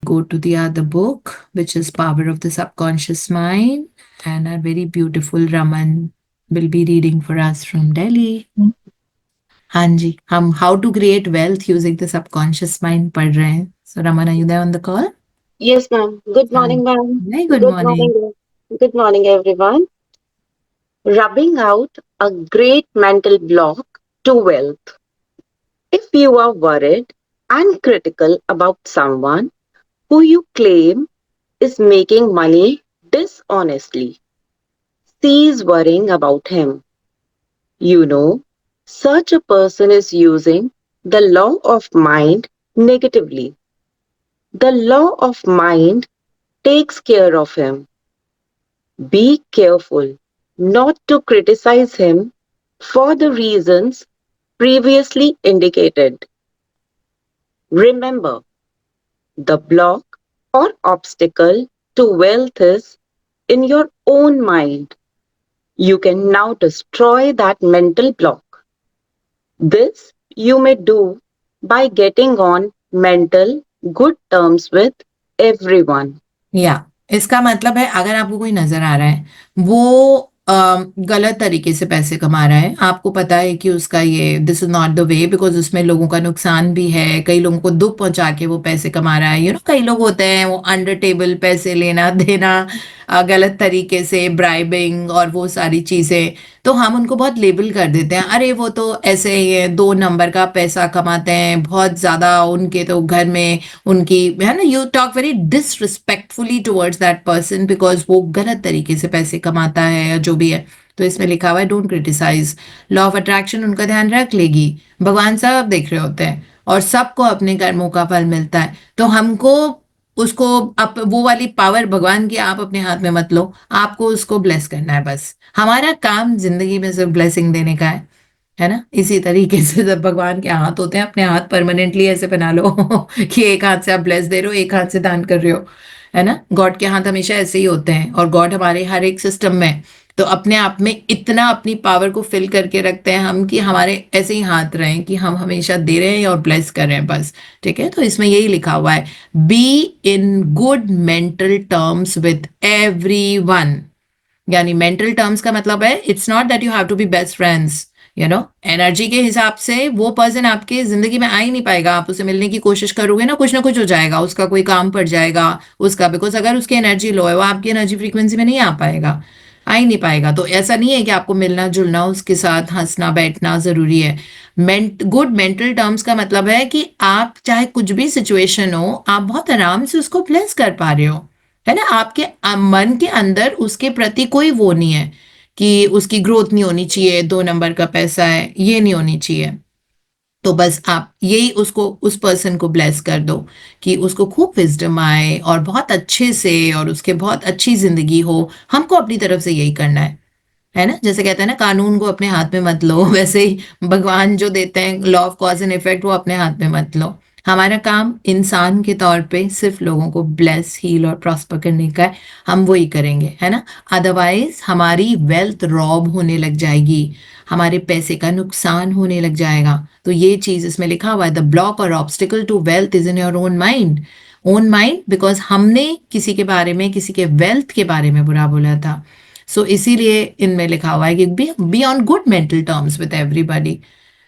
go to the other book, which is Power of the Subconscious Mind, and our very beautiful Raman will be reading for us from Delhi. हाँ जी, हम how to create wealth using the subconscious mind पढ़ रहे हैं. So Raman, are you there on the call? Yes, ma'am. Good हाँ, morning, ma'am. Very good Good morning. morning. Good morning, everyone. Rubbing out a great mental block to wealth. If you are worried and critical about someone who you claim is making money dishonestly, cease worrying about him. You know, such a person is using the law of mind negatively. The law of mind takes care of him. Be careful not to criticize him for the reasons previously indicated. Remember, the block or obstacle to wealth is in your own mind. You can now destroy that mental block. This you may do by getting on mental good terms with everyone. या इसका मतलब है, अगर आपको कोई नजर आ रहा है वो गलत तरीके से पैसे कमा रहा है, आपको पता है कि उसका ये this is not the way, because उसमें लोगों का नुकसान भी है, कई लोगों को दुख पहुंचा के वो पैसे कमा रहा है. कई लोग होते हैं वो अंडर टेबल पैसे लेना देना, गलत तरीके से ब्राइबिंग और वो सारी चीजें. तो हम उनको बहुत लेबल कर देते हैं, अरे वो तो ऐसे ही है, 2 नंबर का पैसा कमाते हैं, बहुत ज्यादा उनके तो घर में उनकी, है ना. You talk very disrespectfully towards that person because वो गलत तरीके से पैसे कमाता है या जो भी है. तो इसमें लिखा हुआ है don't criticise. Law of attraction उनका ध्यान रख लेगी. भगवान साहब देख रहे होते हैं और सबको अपने कर्मों का फल मिलता है. तो हमको उसको वो वाली पावर भगवान की आप अपने हाथ में मत लो, आपको उसको ब्लेस करना है. बस हमारा काम जिंदगी में सिर्फ ब्लेसिंग देने का है ना. इसी तरीके से जब भगवान के हाथ होते हैं, अपने हाथ परमानेंटली ऐसे बना लो कि एक हाथ से आप ब्लेस दे रहे हो, एक हाथ से दान कर रहे हो, है ना. गॉड के हाथ हमेशा ऐसे ही होते हैं और गॉड हमारे हर एक सिस्टम में तो अपने आप में इतना अपनी पावर को फिल करके रखते हैं हम कि हमारे ऐसे ही हाथ रहें कि हम हमेशा दे रहे हैं और ब्लेस कर रहे हैं बस. ठीक है, तो इसमें यही लिखा हुआ है, be in good mental terms with everyone. यानी मेंटल टर्म्स का मतलब है it's not that you have to be best friends. Energy के हिसाब से वो पर्सन आपके जिंदगी में आ ही नहीं पाएगा. आप उसे मिलने की कोशिश करोगे ना कुछ हो जाएगा, उसका कोई काम पड़ जाएगा उसका, बिकॉज अगर उसकी एनर्जी लो है वो आपकी एनर्जी फ्रीक्वेंसी में नहीं आ ही नहीं पाएगा. तो ऐसा नहीं है कि आपको मिलना जुलना, उसके साथ हंसना बैठना जरूरी है. गुड मेंटल टर्म्स का मतलब है कि आप चाहे कुछ भी सिचुएशन हो, आप बहुत आराम से उसको ब्लेस कर पा रहे हो, है ना. आपके मन के अंदर उसके प्रति कोई वो नहीं है कि उसकी ग्रोथ नहीं होनी चाहिए, 2 नंबर का पैसा है, ये नहीं होनी चाहिए. तो बस आप यही उसको, उस पर्सन को ब्लेस कर दो कि उसको खूब विजडम आए और बहुत अच्छे से और उसके बहुत अच्छी जिंदगी हो. हमको अपनी तरफ से यही करना है ना. जैसे कहते हैं ना, कानून को अपने हाथ में मत लो, वैसे ही भगवान जो देते हैं law of cause and effect, वो अपने हाथ में मत लो. हमारा काम इंसान के तौर पे सिर्फ लोगों को ब्लेस, हील और प्रॉस्पर करने का है. हम वही करेंगे, है ना. अदरवाइज हमारी वेल्थ रॉब होने लग जाएगी, हमारे पैसे का नुकसान होने लग जाएगा. तो ये चीज इसमें लिखा हुआ है, द ब्लॉक और obstacle to wealth is in your own mind. Own mind because हमने किसी के बारे में, किसी के वेल्थ के बारे में बुरा बोला था. सो इसीलिए इनमें लिखा हुआ है कि be on good mental terms with everybody,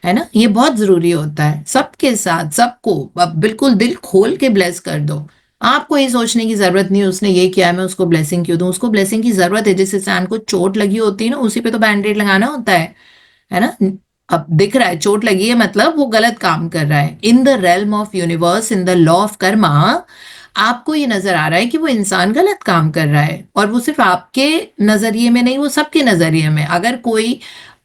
है ना. ये बहुत जरूरी होता है, सबके साथ सबको अब बिल्कुल दिल खोल के ब्लेस कर दो. आपको ये सोचने की जरूरत नहीं उसने ये किया है मैं उसको ब्लेसिंग क्यों दूं. उसको ब्लेसिंग की जरूरत है. जिस इंसान को चोट लगी होती है ना, उसी पे तो बैंडेड लगाना होता है ना. अब दिख रहा है चोट लगी है, मतलब वो गलत काम कर रहा है. In the realm of universe, in the law of Karma, आपको ये नजर आ रहा है कि वो इंसान गलत काम कर रहा है. और वो सिर्फ आपके नजरिए में नहीं, वो सबके नजरिए में. अगर कोई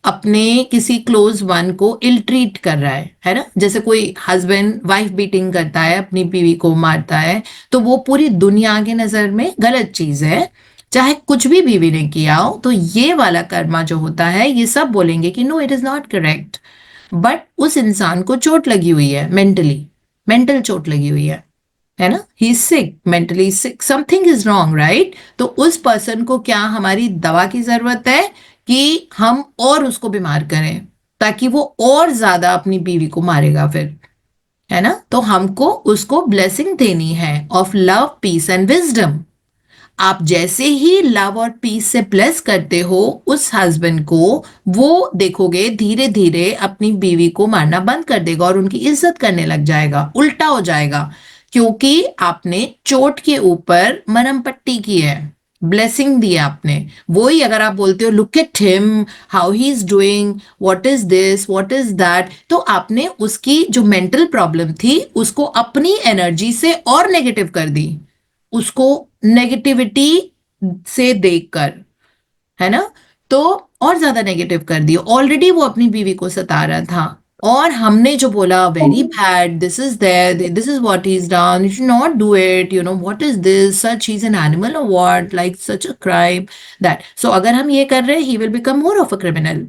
अपने किसी क्लोज वन को इल ट्रीट कर रहा है ना, जैसे कोई हस्बैंड वाइफ बीटिंग करता है, अपनी बीवी को मारता है, तो वो पूरी दुनिया के नजर में गलत चीज है, चाहे कुछ भी बीवी ने किया हो. तो ये वाला कर्मा जो होता है, ये सब बोलेंगे कि no, it is not correct. But उस इंसान को चोट लगी हुई है, मेंटल चोट लगी हुई है ना. He is sick, mentally sick, something is wrong, right. तो उस पर्सन को क्या हमारी दवा की जरूरत है कि हम और उसको बीमार करें ताकि वो और ज्यादा अपनी बीवी को मारेगा फिर, है ना? तो हमको उसको ब्लेसिंग देनी है of love, peace and wisdom. आप जैसे ही लव और पीस से ब्लेस करते हो उस हस्बैंड को, वो देखोगे धीरे धीरे अपनी बीवी को मारना बंद कर देगा और उनकी इज्जत करने लग जाएगा, उल्टा हो जाएगा, क्योंकि आपने चोट के ऊपर मरहम पट्टी की है, ब्लेसिंग दी आपने। वही अगर आप बोलते हो look at him, how he is doing, what is this, what is that, तो आपने उसकी जो मेंटल प्रॉब्लम थी उसको अपनी एनर्जी से और नेगेटिव कर दी, उसको नेगेटिविटी से देखकर, है ना? तो और ज्यादा नेगेटिव कर दिया, ऑलरेडी वो अपनी बीवी को सता रहा था, और हमने जो बोला very bad, this is that, this is what he is done, you should not do it, you know what is this, such he is an animal और what, like such a crime that, so अगर हम ये कर रहे हैं he will become more of a criminal,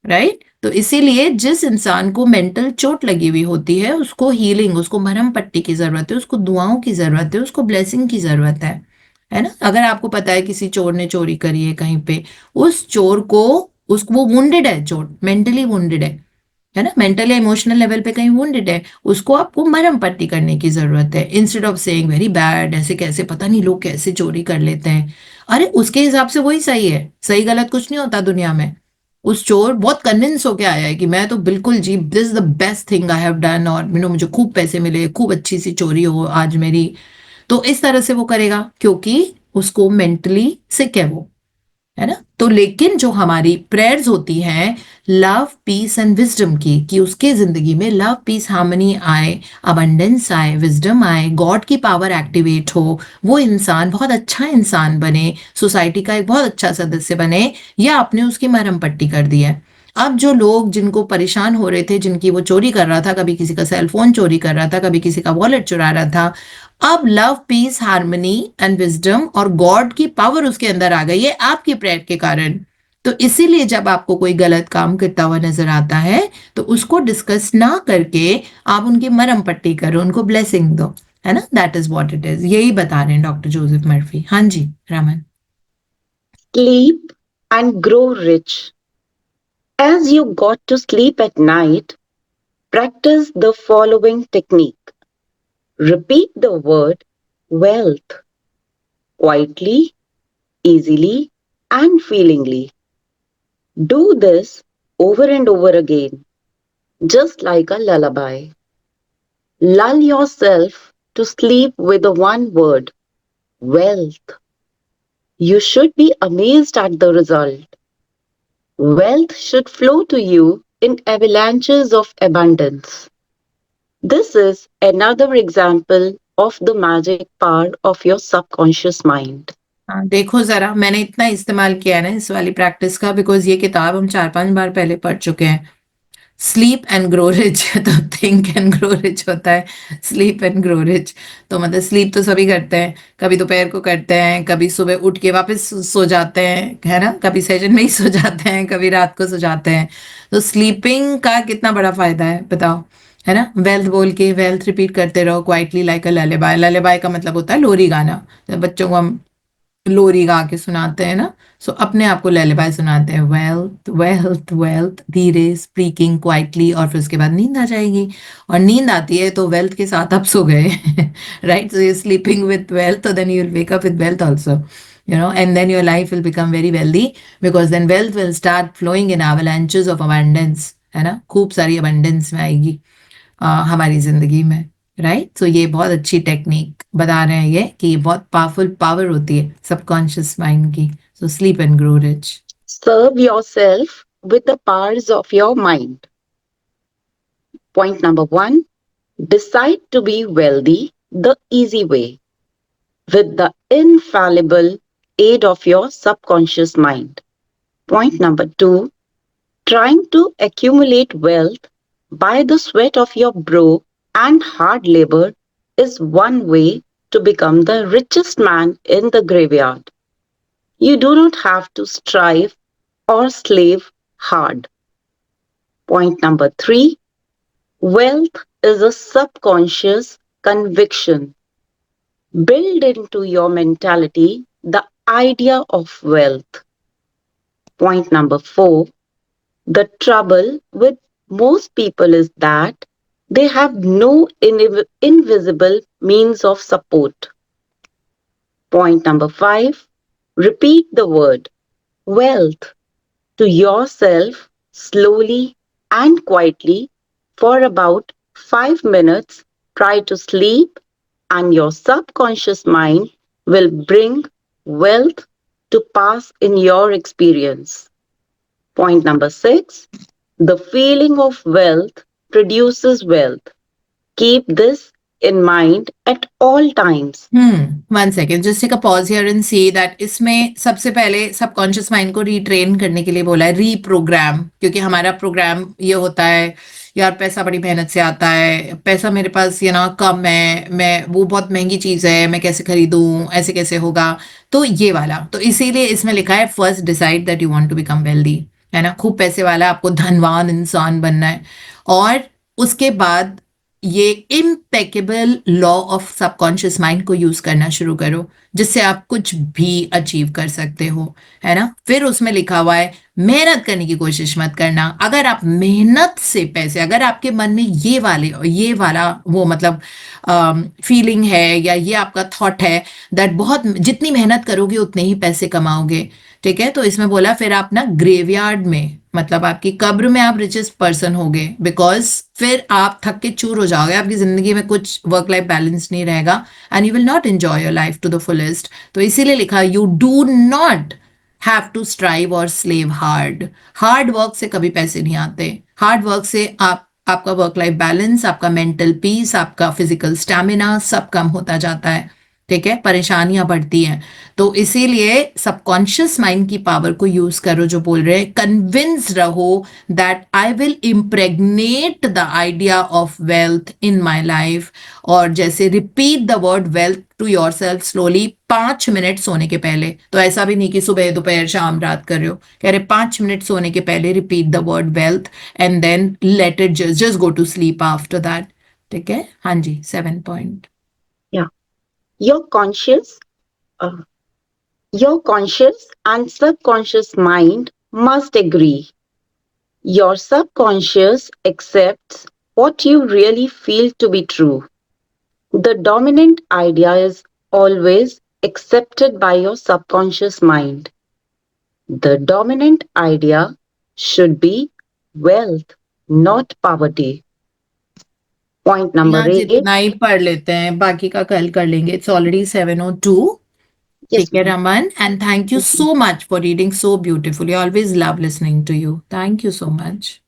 right? तो इसीलिए जिस इंसान को मेंटल चोट लगी हुई होती है उसको हीलिंग, उसको मरहम पट्टी की जरूरत है, उसको दुआओं की जरूरत है, उसको ब्लेसिंग की जरूरत है ना? अगर आपको पता है किसी चोर ने चोरी करी है कहीं पे, उस चोर को, उसको, वो वुंडेड है, चोर मेंटली वुंडेड है ना, मेंटली इमोशनल लेवल पे कहीं वुंडेड है, उसको आपको मरहम पट्टी करने की जरूरत है, instead of saying very bad, ऐसे कैसे, पता नहीं लोग कैसे चोरी कर लेते हैं। अरे उसके हिसाब से वही सही है, सही गलत कुछ नहीं होता दुनिया में। उस चोर बहुत कन्विंस होके आया है कि मैं तो बिल्कुल जी, this is the best thing I have done, और मुझे खूब पैसे मिले, खूब अच्छी सी चोरी हो आज मेरी, तो इस तरह से वो करेगा क्योंकि उसको मेंटली सिक है वो, है ना? तो लेकिन जो हमारी प्रेयर्स होती हैं लव, पीस एंड विजडम की, कि उसके जिंदगी में लव, पीस, हार्मनी आए, अबंडेंस आए, विजडम आए, गॉड की पावर एक्टिवेट हो, वो इंसान बहुत अच्छा इंसान बने, सोसाइटी का एक बहुत अच्छा सदस्य बने, या आपने उसकी मरहम पट्टी कर दी है। अब जो लोग जिनको परेशान हो रहे थे, जिनकी वो चोरी कर रहा था, कभी किसी का सेल फोन चोरी कर रहा था, कभी किसी का वॉलेट चुरा रहा था, अब love, peace, harmony and wisdom और गॉड की पावर उसके अंदर आ गई है आपकी प्रेयर के कारण। तो इसीलिए जब आपको कोई गलत काम करता हुआ नजर आता है तो उसको डिस्कस ना करके आप उनकी मरहम पट्टी करो, उनको ब्लेसिंग दो, है ना? That is what it is, यही बता रहे हैं डॉक्टर जोसेफ मर्फी। हाँ जी Raman. Sleep and grow rich. As you got to sleep at night, practice the following technique. Repeat the word wealth quietly, easily, and feelingly. Do this over and over again, just like a lullaby. Lull yourself to sleep with the one word wealth. You should be amazed at the result. Wealth should flow to you in avalanches of abundance. This is another example of the magic power of your subconscious mind. हाँ, देखो जरा, मैंने इतना इस्तेमाल किया है ना इस वाली प्रैक्टिस का, बिकॉज ये किताब हम 4-5 बार पहले पढ़ चुके हैं। स्लीप एंड ग्रो रिच तो थिंक एंड ग्रो रिच होता है, स्लीप एंड ग्रो रिच। तो मतलब स्लीप तो सभी करते हैं, कभी दोपहर को करते हैं, कभी सुबह उठ के वापस सो जाते हैं, है ना, कभी सेशन में ही सो जाते हैं, कभी रात को सो जाते हैं। तो स्लीपिंग का कितना बड़ा फायदा है बताओ, है ना? वेल्थ बोल के वेल्थ रिपीट करते रहो क्वाइटली लाइक अ ललेबाय। ललेबाय का मतलब होता है लोरी गाना, जब बच्चों को हम लोरी गा के सुनाते हैं ना, सो अपने आप को लैलिबाय सुनाते हैं, वेल्थ वेल्थ वेल्थ, धीरे स्पीकिंग क्वाइटली, और फिर उसके बाद नींद आ जाएगी, और नींद आती है तो वेल्थ के साथ आप सो गए right? So you sleeping with wealth, so then you will wake up with wealth also, you know, and then your life will become very wealthy, because then wealth will start flowing in avalanches of abundance, है ना? खूब सारी abundance में आएगी हमारी जिंदगी में, right? सो ये बहुत अच्छी टेक्निक बता रहे हैं ये, कि ये बहुत पावरफुल पावर होती है सबकॉन्शियस माइंड की। So sleep and grow rich. Serve yourself with the powers of your mind. Point number one, decide to be wealthy the easy way with the infallible aid of your subconscious mind. Point number two, trying to accumulate wealth by the sweat of your brow and hard labor is one way to become the richest man in the graveyard. You do not have to strive or slave hard. Point number three, wealth is a subconscious conviction. Build into your mentality the idea of wealth. Point number four, the trouble with most people is that They have no invisible means of support. Point number 5. Repeat the word wealth to yourself slowly and quietly for about 5 minutes. Try to sleep, and your subconscious mind will bring wealth to pass in your experience. Point number 6. The feeling of wealth produces wealth. Keep this in mind at all times. 1 second, just take a pause here and see that इसमें सबसे पहले subconscious mind को retrain करने के लिए बोला है, reprogram, क्योंकि हमारा प्रोग्राम ये होता है, यार पैसा बड़ी मेहनत से आता है, पैसा मेरे पास ये ना कम है, मैं वो बहुत महंगी चीज़ है, मैं कैसे खरीदूं, ऐसे कैसे होगा, तो ये वाला, तो इसीलिए इसमें लिखा है first decide that you want to become wealthy, है ना, खूब पैसे वाला, आपको धनवान इंसान बनना है, और उसके बाद ये impeccable law of subconscious mind को यूज करना शुरू करो, जिससे आप कुछ भी अचीव कर सकते हो, है ना। फिर उसमें लिखा हुआ है मेहनत करने की कोशिश मत करना। अगर आप मेहनत से पैसे, अगर आपके मन में ये वाला वो मतलब फीलिंग है या ये आपका थॉट है दैट बहुत जितनी मेहनत करोगे उतने ही पैसे कमाओगे, ठीक है, तो इसमें बोला फिर आप ना ग्रेवयार्ड में, मतलब आपकी कब्र में आप रिचेस्ट पर्सन होगे, बिकॉज फिर आप थक के चूर हो जाओगे, आपकी जिंदगी में कुछ वर्क लाइफ बैलेंस नहीं रहेगा and you will not enjoy your life to the fullest. तो इसीलिए लिखा you do not have to strive और स्लेव हार्ड। हार्ड वर्क से कभी पैसे नहीं आते, हार्ड वर्क से आपका वर्क लाइफ बैलेंस, आपका मेंटल पीस, आपका फिजिकल स्टैमिना सब कम होता जाता है, ठीक है, परेशानियां बढ़ती हैं। तो इसीलिए सबकॉन्शियस माइंड की पावर को यूज करो, जो बोल रहे हैं कन्विंस रहो that I will impregnate the idea of wealth in my life, और जैसे repeat the word wealth to yourself slowly 5 minute सोने के पहले। तो ऐसा भी नहीं कि सुबह दोपहर शाम रात कर रहे हो, कह रहे 5 मिनट सोने के पहले repeat the word wealth and then let it just go to sleep after that, ठीक है। हाँ जी, 7 point. Yeah. Your conscious, uh, your conscious and subconscious mind must agree. Your subconscious accepts what you really feel to be true. The dominant idea is always accepted by your subconscious mind. The dominant idea should be wealth, not poverty. Point number आज 8. इतना ही पढ़ लेते हैं, बाकी का कल कर लेंगे। It's already 7:02। Yes, ठीक है ma'am. Raman, and thank you so much for reading so beautifully. Always love listening to you. Thank you so much.